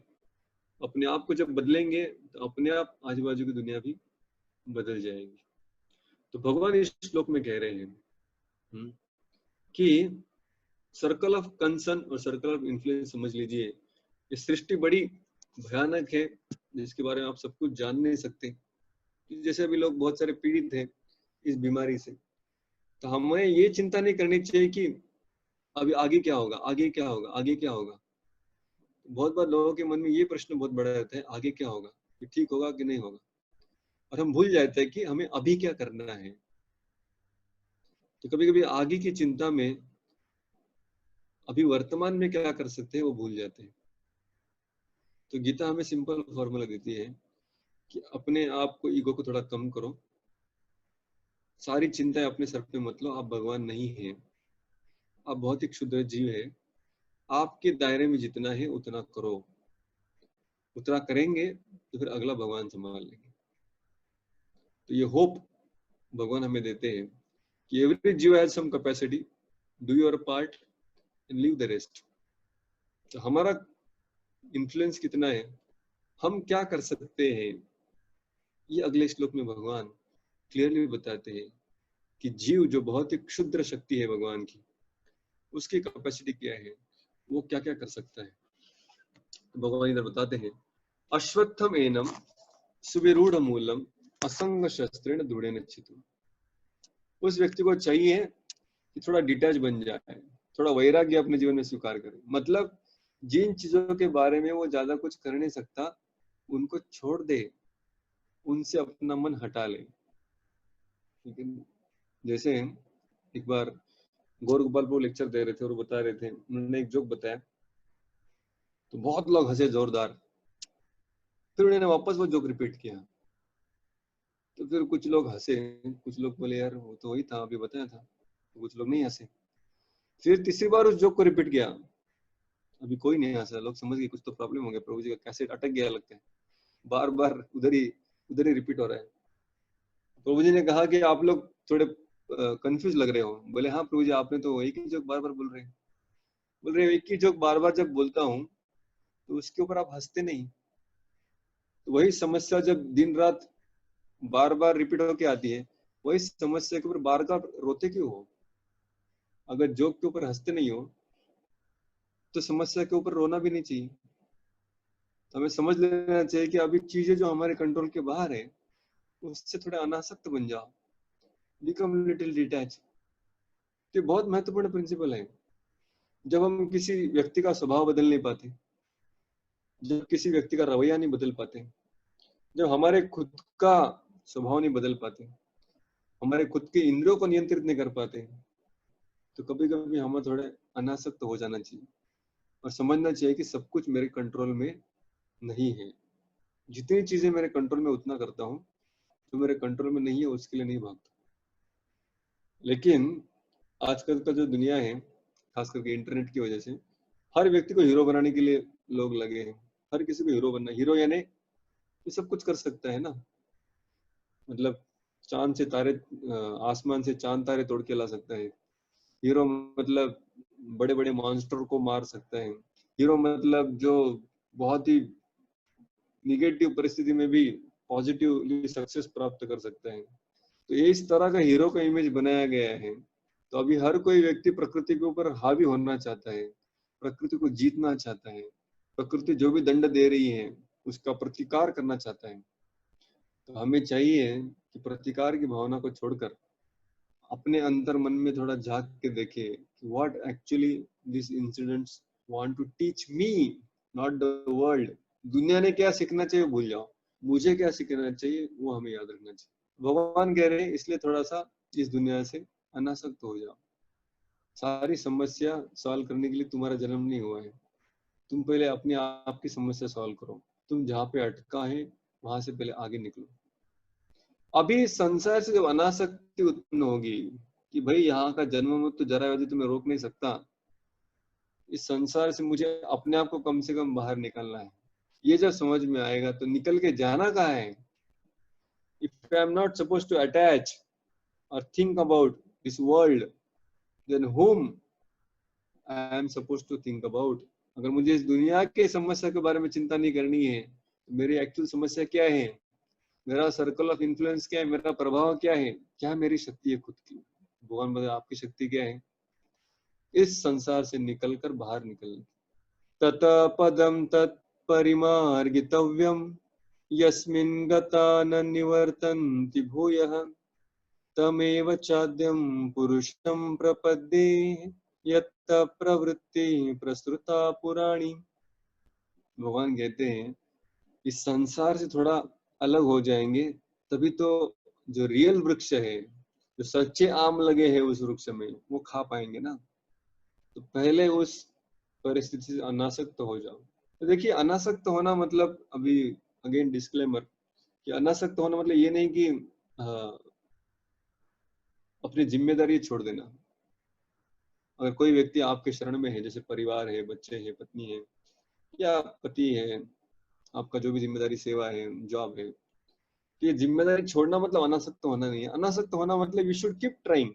अपने आप को जब बदलेंगे तो अपने आप आजू बाजू की दुनिया भी बदल जाएगी। तो भगवान इस श्लोक में कह रहे हैं कि सर्कल ऑफ कंसर्न और सर्कल ऑफ इन्फ्लुएंस समझ लीजिए। ये सृष्टि बड़ी भयानक है जिसके बारे में आप सब कुछ जान नहीं सकते। जैसे अभी लोग बहुत सारे पीड़ित हैं इस बीमारी से, तो हमें ये चिंता नहीं करनी चाहिए कि अभी आगे क्या होगा, आगे क्या होगा, आगे क्या होगा। बहुत बार लोगों के मन में ये प्रश्न बहुत बड़ा रहता है, आगे क्या होगा, कि ठीक होगा कि नहीं होगा, और हम भूल जाते हैं कि हमें अभी क्या करना है। तो कभी कभी आगे की चिंता में अभी वर्तमान में क्या कर सकते हैं वो भूल जाते हैं। तो गीता हमें सिंपल फॉर्मूला देती है कि अपने आप को, ईगो को थोड़ा कम करो, सारी चिंताएं अपने सर पे मत लो। आप भगवान नहीं है, आप बहुत ही क्षुद्र जीव है। आपके दायरे में जितना है उतना करो, उतना करेंगे तो फिर अगला भगवान संभाल लेंगे। तो ये होप भगवान हमें देते हैं कि एवरी जीव has some capacity, do your part and leave the rest. तो हमारा इन्फ्लुएंस कितना है, हम क्या कर सकते हैं, ये अगले श्लोक में भगवान क्लियरली बताते हैं कि जीव जो बहुत ही क्षुद्र शक्ति है भगवान की, उसकी कैपेसिटी क्या है, वो क्या क्या कर सकता है। तो भगवान इधर बताते हैं, अश्वत्थम एनम सुविरूढ़ मूलम असंग शस्त्रेण दृढ़ेन छितु। उस व्यक्ति को चाहिए कि थोड़ा डिटैच बन जाए, थोड़ा वैराग्य अपने जीवन में स्वीकार करे। मतलब जिन चीजों के बारे में वो ज्यादा कुछ कर नहीं सकता उनको छोड़ दे, उनसे अपना मन हटा ले। ठीक है, जैसे एक बार गौर गोपाल प्रभु लेक्चर दे रहे थे और बता रहे थे, उन्होंने एक जोक बताया तो बहुत लोग हंसे जोरदार। फिर उन्होंने वापस वो जोक रिपीट किया, तो फिर कुछ लोग हंसे, कुछ लोग बोले यार वो तो वही था, अभी बताया था। तो कुछ लोग नहीं हंसे। फिर तीसरी बार उस जोक को रिपीट किया, अभी कोई नहीं हंसा। लोग समझ गए कुछ तो प्रॉब्लम हो गया, प्रभु जी का कैसेट अटक गया लगता है, बार बार उधर ही रिपीट हो रहा है। प्रभु जी ने कहा कि आप लोग थोड़े कंफ्यूज लग रहे हो। बोले हाँ प्रभु जी, आपने तो एक ही जोक बार बार बोल रहे हैं। बोल रहे एक ही जोक बार बार जब बोलता हूँ तो उसके ऊपर आप हंसते नहीं। तो वही समस्या जब दिन रात बार बार रिपीट होके आती है, वही समस्या के ऊपर बार बार रोते क्यों हो। अगर जोक के ऊपर हंसते नहीं हो तो समस्या के ऊपर रोना भी नहीं चाहिए। तो हमें समझ लेना चाहिए कि अभी चीजें जो हमारे कंट्रोल के बाहर है उससे थोड़े अनासक्त बन जाओ, बिकम लिटिल डिटैच। ये बहुत महत्वपूर्ण प्रिंसिपल है। जब हम किसी व्यक्ति का स्वभाव बदल नहीं पाते, जब किसी व्यक्ति का रवैया नहीं बदल पाते, जब हमारे खुद का स्वभाव नहीं बदल पाते, हमारे खुद के इंद्रियों को नियंत्रित नहीं कर पाते, तो कभी कभी हमें थोड़े अनासक्त हो जाना चाहिए और समझना चाहिए कि सब कुछ मेरे कंट्रोल में नहीं है। जितनी चीजें मेरे कंट्रोल में उतना करता हूँ, जो मेरे कंट्रोल में नहीं है उसके लिए नहीं भागता। लेकिन आजकल का जो दुनिया है, खास करके इंटरनेट की वजह से, हर व्यक्ति को हीरो बनाने के लिए लोग लगे हैं। हर किसी को हीरो बनना, हीरो यानी ये सब कुछ कर सकता है ना। मतलब चांद से तारे, आसमान से चांद तारे तोड़ के ला सकता है। हीरो मतलब बड़े बड़े मॉन्स्टर को मार सकता है। हीरो मतलब जो बहुत ही निगेटिव परिस्थिति में भी पॉजिटिवली सक्सेस प्राप्त कर सकता है। तो ये इस तरह का हीरो का इमेज बनाया गया है। तो अभी हर कोई व्यक्ति प्रकृति के ऊपर हावी होना चाहता है, प्रकृति को जीतना चाहता है, प्रकृति जो भी दंड दे रही है उसका प्रतिकार करना चाहता है। तो हमें चाहिए कि प्रतिकार की भावना को छोड़कर अपने अंतर मन में थोड़ा झांक के देखे कि what actually this incidents want to teach me, not the world. दुनिया ने क्या सीखना चाहिए भूल जाओ, मुझे क्या सीखना चाहिए वो हमें याद रखना चाहिए। भगवान कह रहे हैं इसलिए थोड़ा सा इस दुनिया से अनासक्त हो जाओ। सारी समस्या सॉल्व करने के लिए तुम्हारा जन्म नहीं हुआ है। तुम पहले अपने आप की समस्या सॉल्व करो। तुम जहाँ पे अटका है वहां से पहले आगे निकलो। अभी संसार से जब अनासक्ति उत्पन्न होगी कि भाई यहाँ का जन्म मृत्यु तो जरा व्याधि तुम्हें रोक नहीं सकता, इस संसार से मुझे अपने आप को कम से कम बाहर निकलना है, ये जब समझ में आएगा तो निकल के जाना कहाँ है। If I am not suppose to attach और think about this world, then whom I am suppose to think about. अगर मुझे इस दुनिया के समस्या के बारे में चिंता नहीं करनी है तो मेरी एक्चुअल समस्या क्या है, मेरा सर्कल ऑफ इन्फ्लुएंस क्या है, मेरा प्रभाव क्या है, क्या मेरी शक्ति है खुद की। भगवान बताए आपकी शक्ति क्या है, इस संसार से निकलकर बाहर निकलना। तत पदम तत्परिमार्गितव्यम यस्मिन् गता न निवर्तन्ति भूयः तमेव चाद्यं पुरुषं प्रपद्ये यत्त प्रवृत्ति प्रसृता पुराणी। भगवान कहते हैं इस संसार से थोड़ा अलग हो जाएंगे तभी तो जो रियल वृक्ष है, जो सच्चे आम लगे हैं उस वृक्ष में, वो खा पाएंगे ना। तो पहले उस परिस्थिति से अनासक्त हो जाओ। तो देखिए अनासक्त होना मतलब, अभी अगेन डिस्क्लेमर, कि अनासक्त होना मतलब ये नहीं कि अपनी जिम्मेदारी छोड़ देना। अगर कोई व्यक्ति आपके शरण में है, जैसे परिवार है, बच्चे हैं, पत्नी है या पति है, आपका जो भी जिम्मेदारी, सेवा है, जॉब है, तो ये जिम्मेदारी छोड़ना मतलब अनासक्त होना नहीं है। अनासक्त होना मतलब यू शुड कीप ट्राइंग,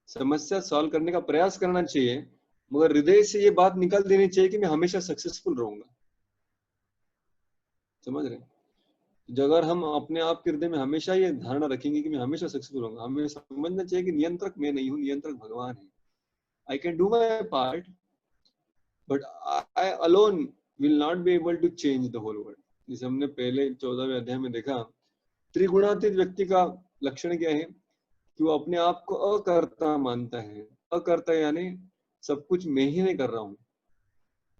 समस्या सॉल्व करने का प्रयास करना चाहिए, मगर हृदय से ये बात निकाल देनी चाहिए कि मैं हमेशा सक्सेसफुल रहूंगा। समझ रहे हैं? अगर हम अपने आप के हृदय में हमेशा ये धारणा रखेंगे कि मैं हमेशा सक्सेसफुल होऊंगा, हमें समझना चाहिए कि नियंत्रक मैं नहीं हूँ, नियंत्रक भगवान है। I can do my part but I alone will not be able to change the whole world. जैसे हमने पहले 14वें अध्याय में देखा, त्रिगुणातीत व्यक्ति का लक्षण क्या है कि वो अपने आप को अकर्ता मानता है। अकर्ता यानी सब कुछ मैं ही नहीं कर रहा हूँ,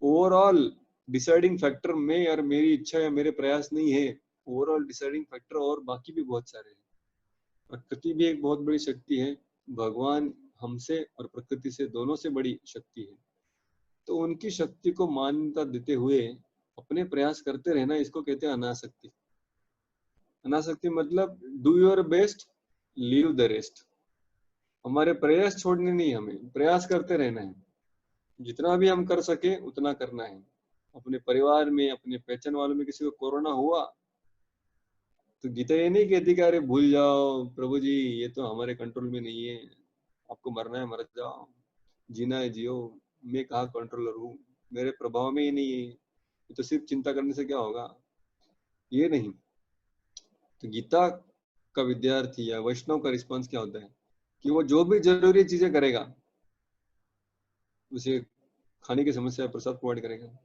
ओवरऑल डिसाइडिंग फैक्टर मैं और मेरी इच्छा या मेरे प्रयास नहीं है। ओवरऑल डिसाइडिंग फैक्टर और बाकी भी बहुत सारे हैं। प्रकृति भी एक बहुत बड़ी शक्ति है, भगवान हमसे और प्रकृति से दोनों से बड़ी शक्ति है। तो उनकी शक्ति को मान्यता देते हुए अपने प्रयास करते रहना, इसको कहते हैं अनासक्ति। अनासक्ति मतलब do your best, leave the rest. हमारे प्रयास छोड़ने नहीं, हमें प्रयास करते रहना है। जितना भी हम कर सके उतना करना है। अपने परिवार में, अपने पहचान वालों में किसी को कोरोना हुआ तो गीता ये नहीं कहती कि अरे भूल जाओ प्रभु जी, ये तो हमारे कंट्रोल में नहीं है, आपको मरना है मर जाओ, जीना है जियो, मैं कहाँ कंट्रोलर हूँ, मेरे प्रभाव में ही नहीं है, ये तो सिर्फ चिंता करने से क्या होगा, ये नहीं। तो गीता का विद्यार्थी या वैष्णव का रिस्पॉन्स क्या होता है कि वो जो भी जरूरी चीजें करेगा, उसे खाने की समस्या प्रसाद प्रोवाइड करेगा,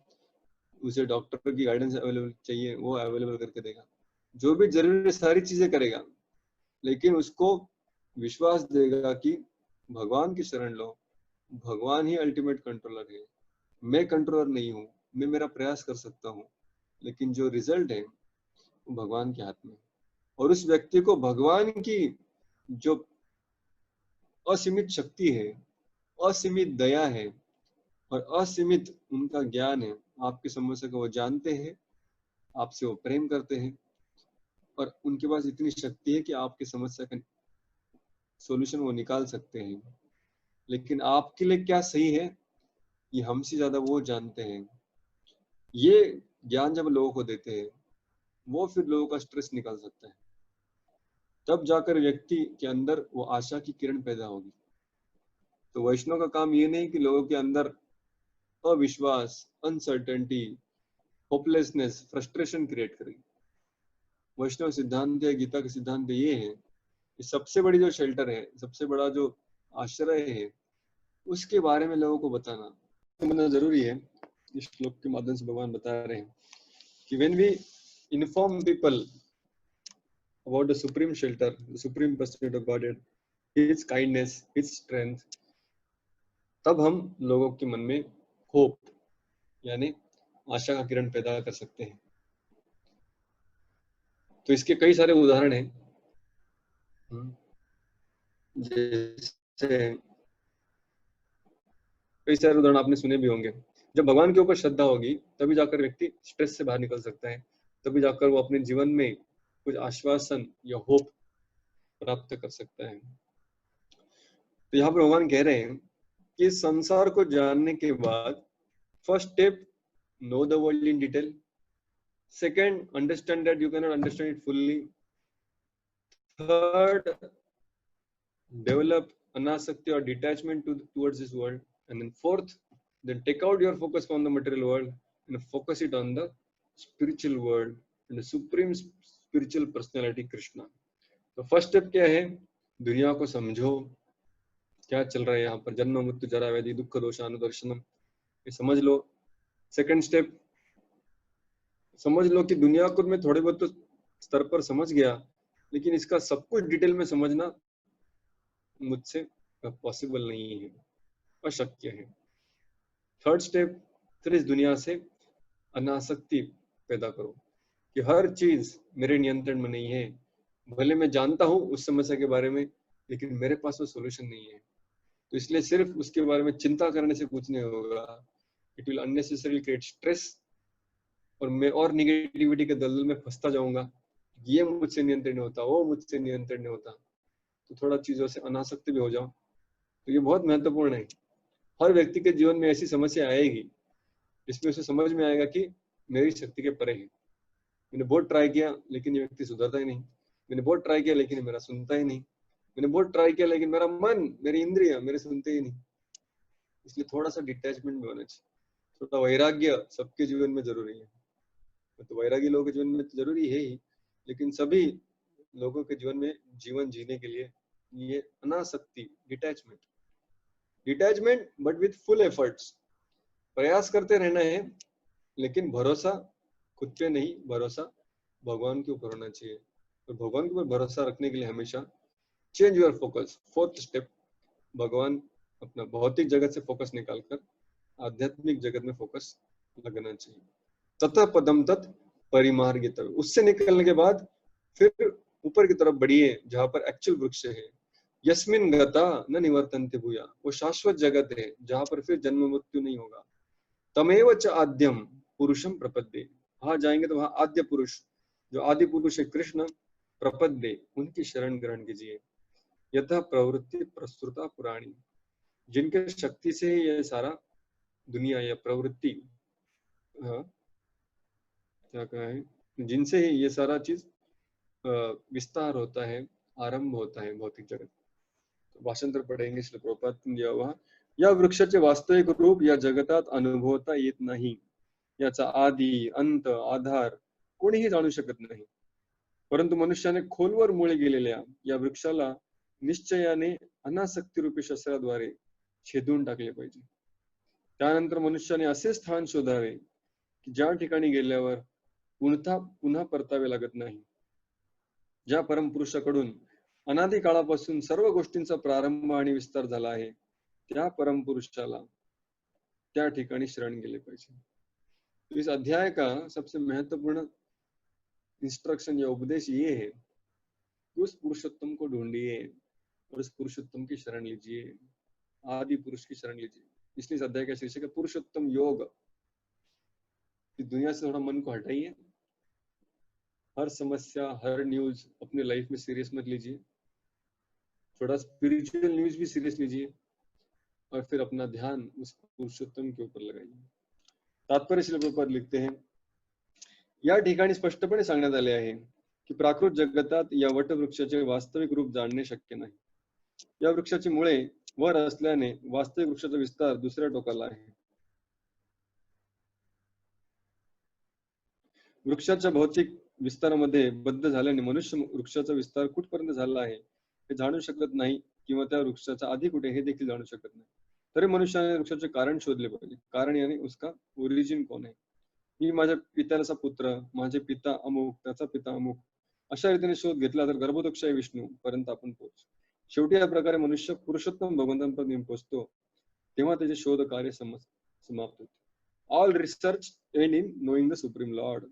उसे डॉक्टर की गाइडेंस अवेलेबल चाहिए वो अवेलेबल करके देगा, जो भी जरूरी सारी चीजें करेगा, लेकिन उसको विश्वास देगा कि भगवान की शरण लो, भगवान ही अल्टीमेट कंट्रोलर है, मैं कंट्रोलर नहीं हूँ, मैं मेरा प्रयास कर सकता हूँ, लेकिन जो रिजल्ट है वो भगवान के हाथ में। और उस व्यक्ति को भगवान की जो असीमित शक्ति है, असीमित दया है और असीमित उनका ज्ञान है, आपकी समस्या को वो जानते हैं, आपसे वो प्रेम करते हैं और उनके पास इतनी शक्ति है कि आपकी समस्या का सॉल्यूशन वो निकाल सकते हैं। लेकिन आपके लिए क्या सही है ये हमसे ज्यादा वो जानते हैं। ये ज्ञान जब लोगों को देते हैं वो फिर लोगों का स्ट्रेस निकाल सकता है। तब जाकर व्यक्ति के अंदर वो आशा की किरण पैदा होगी। तो वैष्णव का काम ये नहीं कि लोगों के अंदर अविश्वास, अनसर्टेनिटी, होपलेसनेस, फ्रस्ट्रेशन क्रिएट करेगी। वैष्णव सिद्धांत है, गीता के सिद्धांत ये है कि सबसे बड़ी जो शेल्टर है, सबसे बड़ा जो आश्रय है, उसके बारे में लोगों को बताना समझना जरूरी है। इस श्लोक के माध्यम से भगवान बता रहे हैं कि when we inform people about the supreme shelter, the supreme personality of Godhead, his kindness, his strength, तब हम लोगों के मन में होप यानी आशा का किरण पैदा कर सकते हैं। तो इसके कई सारे उदाहरण हैं। जैसे कई सारे उदाहरण आपने सुने भी होंगे। जब भगवान के ऊपर श्रद्धा होगी तभी जाकर व्यक्ति स्ट्रेस से बाहर निकल सकता है, तभी जाकर वो अपने जीवन में कुछ आश्वासन या होप प्राप्त कर सकता है। तो यहाँ पर भगवान कह रहे हैं कि संसार को जानने के बाद first step, know the world in detail. Second, understand that you can not understand it fully. Third, develop anasakti or detachment towards this world. And then fourth, then take out your focus from the material world and focus it on the spiritual world and the supreme spiritual personality Krishna. तो first step क्या है? दुनिया को समझो, क्या चल रहा है यहाँ पर, जन्म मृत्यु जरा व्याधि दुख दोषानुदर्शनम, ये समझ लो। सेकंड स्टेप, समझ लो कि दुनिया को मैं थोड़े बहुत तो स्तर पर समझ गया, लेकिन इसका सब कुछ डिटेल में समझना मुझसे पॉसिबल नहीं है, अशक्य है। थर्ड स्टेप, फिर इस दुनिया से अनासक्ति पैदा करो कि हर चीज मेरे नियंत्रण में नहीं है, भले मैं जानता हूं उस समस्या के बारे में, लेकिन मेरे पास वो सॉल्यूशन नहीं है, तो इसलिए सिर्फ उसके बारे में चिंता करने से कुछ नहीं होगा। It will unnecessarily create stress और मैं और निगेटिविटी के दलदल में फंसता जाऊंगा। ये मुझसे नियंत्रण नहीं होता, वो मुझसे नियंत्रण नहीं होता, तो थोड़ा चीजों से अनासक्त भी हो जाओ। तो ये बहुत महत्वपूर्ण है। हर व्यक्ति के जीवन में ऐसी समस्या आएगी जिसमें उसे समझ में आएगा कि मेरी शक्ति के परे है। मैंने बहुत ट्राई किया लेकिन ये व्यक्ति सुधरता ही नहीं, मैंने बहुत ट्राई किया लेकिन मेरा सुनता ही नहीं, मैंने बहुत ट्राई किया लेकिन मेरा मन, मेरी इंद्रिया मेरे सुनते ही नहीं। इसलिए थोड़ा सा डिटैचमेंट भी होना चाहिए, थोड़ा वैराग्य सबके जीवन में जरूरी है। तो वैरागी लोगों के जीवन में तो जरूरी है ही, लेकिन सभी लोगों के जीवन में जीवन जीने के लिए ये अनासक्ति, detachment, detachment but with full efforts, प्रयास करते रहना है, लेकिन भरोसा खुद पे नहीं, भरोसा भगवान के ऊपर होना चाहिए। तो भगवान के ऊपर भरोसा रखने के लिए हमेशा change your focus. Fourth step, भगवान अपना भौतिक जगत से फोकस निकालकर आध्यात्मिक जगत में फोकस लगाना चाहिए। ततः पदम तत् परिमार्गित, उससे निकलने के बाद फिर ऊपर की तरफ बढ़िए जहां पर एक्चुअल वृक्ष है। यस्मिन गता न निवर्तन्ते भूया, वो शाश्वत जगत है जहां पर फिर जन्म मृत्यु नहीं होगा। तमेव च आद्यम पुरुषम प्रपद्ये, वहां जाएंगे तो वहां आद्य पुरुष, जो आदि पुरुष है कृष्ण, प्रपद्ये, उनकी शरण ग्रहण कीजिए। यथा प्रवृत्ति प्रस्तुता पुराणी, जिनके शक्ति से ये सारा दुनिया या प्रवृत्ति, क्या कहा है, जिनसे ही ये सारा चीज विस्तार होता है, आरंभ होता है भौतिक जगत। तो भाषांतर पढ़ेंगे इसलिए प्रभुपाद दिया हुआ, या वृक्षाचे वास्तविक रूप या जगतात अनुभवता येत नाही, याचा आदी अंत आधार कोणीही जाणू शकत नाही, परंतु मनुष्याने खोलवर मुळे गेलेल्या या वृक्षाला निश्चयाने अनासक्ती रूपी शस्त्राद्वारे छेदून टाकले पाहिजे। त्यानंतर मनुष्याने असे स्थान शोधावे की ज्या ठिकाणी गेल्यावर पुन्हा परतावे लागत नाही। ज्या परमपुरुषाकडून अनादी काळापासून सर्व गोष्टींचा प्रारंभ आणि विस्तार झाला आहे, त्या परमपुरुषाला त्या ठिकाणी शरण गेले पाहिजे। तो इस अध्याय का सबसे महत्वपूर्ण इंस्ट्रक्शन या उपदेश ये है कि उस पुरुषोत्तम को ढूंढिए और उस पुरुषोत्तम की शरण लीजिए, आदि पुरुष की शरण लीजिए। इसलिए इस अध्याय का शीर्षक है पुरुषोत्तम योग। इस दुनिया से थोड़ा मन को हटाइए, हर समस्या, हर न्यूज अपने लाइफ में सीरियस मत लीजिए, थोड़ा स्पिरिचुअल न्यूज भी सीरियस लीजिए और फिर अपना ध्यान उस पुरुषोत्तम के ऊपर लगाइए। तात्पर्य श्रील प्रभुपाद लिखते हैं, या ठिकाणी स्पष्टपणे सांगण्यात आले आहे की प्राकृत जगतात या वटवृक्षाचे वास्तविक रूप जाणणे शक्य नाही. या वृक्षाची मुळे वर असल्याने वास्तविक वृक्षाचा विस्तार दुसऱ्या टोकाला आहे. वृक्षाच्या भौतिक विस्तारामध्ये बद्ध झाल्याने मनुष्य वृक्षाचा विस्तार कुठपर्यंत झाला आहे हे जाणू शकत नाही, किंवा त्या वृक्षाचा आधी कुठे हे देखील जाणू शकत नाही. तरी मनुष्याने वृक्षाचे कारण शोधले पाहिजे. कारण यानी उसका ओरिजिन कोण आहे. मी माझ्या पित्याचा पुत्र, माझे पिता अमुक, त्याचा पिता अमुक, अशा रीतीने शोध घेतला तर गर्भोदक्ष विष्णू पर्यंत आपण पोहोच. शेवटी या प्रकारे मनुष्य पुरुषोत्तम भगवंतांपर्यंत पोहोचतो, तेव्हा त्याचे शोध कार्य समाप्त होते. All research and in knowing the supreme Lord.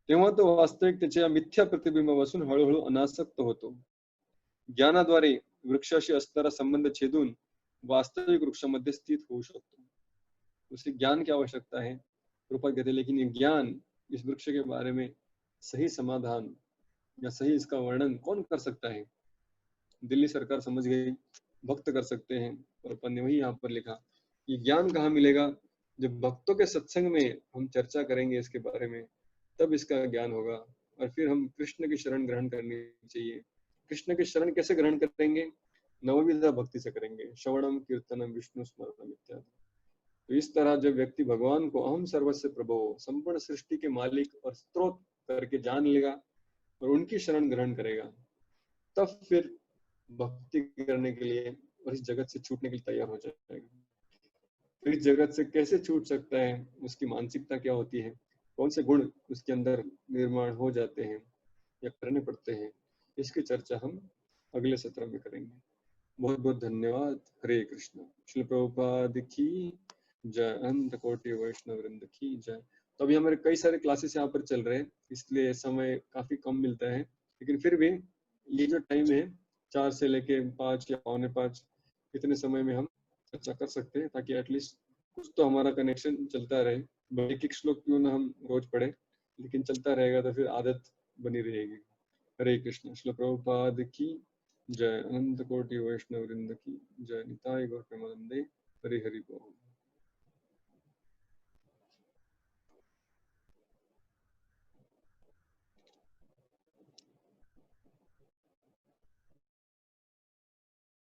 तेव्हा तो वास्तविक त्याच्या मिथ्या प्रतिबिंबापासून हळूहळू अनासक्त होतो. ज्ञानाद्वारे वृक्षाशी असणारा संबंध छेदून वास्तविक वृक्षामध्ये स्थित होऊ शकतो. उसे ज्ञान की आवश्यकता है. रूपा कहते, लेकिन ये ज्ञान इस वृक्ष के बारे में सही समाधान या सही इसका वर्णन कौन कर सकता है. दिल्ली सरकार समझ गई, भक्त कर सकते हैं. और अपन ने वही यहाँ पर लिखा, ये ज्ञान कहाँ मिलेगा. जब भक्तों के सत्संग में हम चर्चा करेंगे इसके बारे में, तब इसका ज्ञान होगा. और फिर हम कृष्ण की शरण ग्रहण करनी चाहिए. कृष्ण की शरण कैसे ग्रहण करेंगे. नवविधा भक्ति से करेंगे. श्रवणम कीर्तनम विष्णु स्मरणम इत्यादि. तो इस तरह जब व्यक्ति भगवान को अहम सर्वस्व प्रभो, संपूर्ण सृष्टि के मालिक और स्त्रोत करके जान लेगा और उनकी शरण ग्रहण करेगा, तब फिर भक्ति करने के लिए और इस जगत से छूटने के लिए तैयार हो जाएगा. तो इस जगत से कैसे छूट सकता है, उसकी मानसिकता क्या होती है, कौन से गुण उसके अंदर निर्माण हो जाते हैं या करने पड़ते हैं, इसकी चर्चा हम अगले सत्र में करेंगे. बहुत बहुत धन्यवाद. हरे कृष्ण. श्रील प्रभुपाद की जय. अनंत कोटि वैष्णव वृंद की जय. तो अभी हमारे कई सारे क्लासेस यहाँ पर चल रहे हैं, इसलिए समय काफी कम मिलता है, लेकिन फिर भी ये जो टाइम है 4 से लेके 5 या 4:45, इतने समय में हम चर्चा कर सकते हैं, ताकि एटलीस्ट कुछ तो हमारा कनेक्शन चलता रहे. एक एक श्लोक क्यों ना हम रोज पढ़े, लेकिन चलता रहेगा तो फिर आदत बनी रहेगी. हरे कृष्ण. श्रील प्रभुपाद की जय. अनंत कोटि वैष्णव वृंद की जय. निताय गौर प्रेमानंदे. हरि हरि बोल.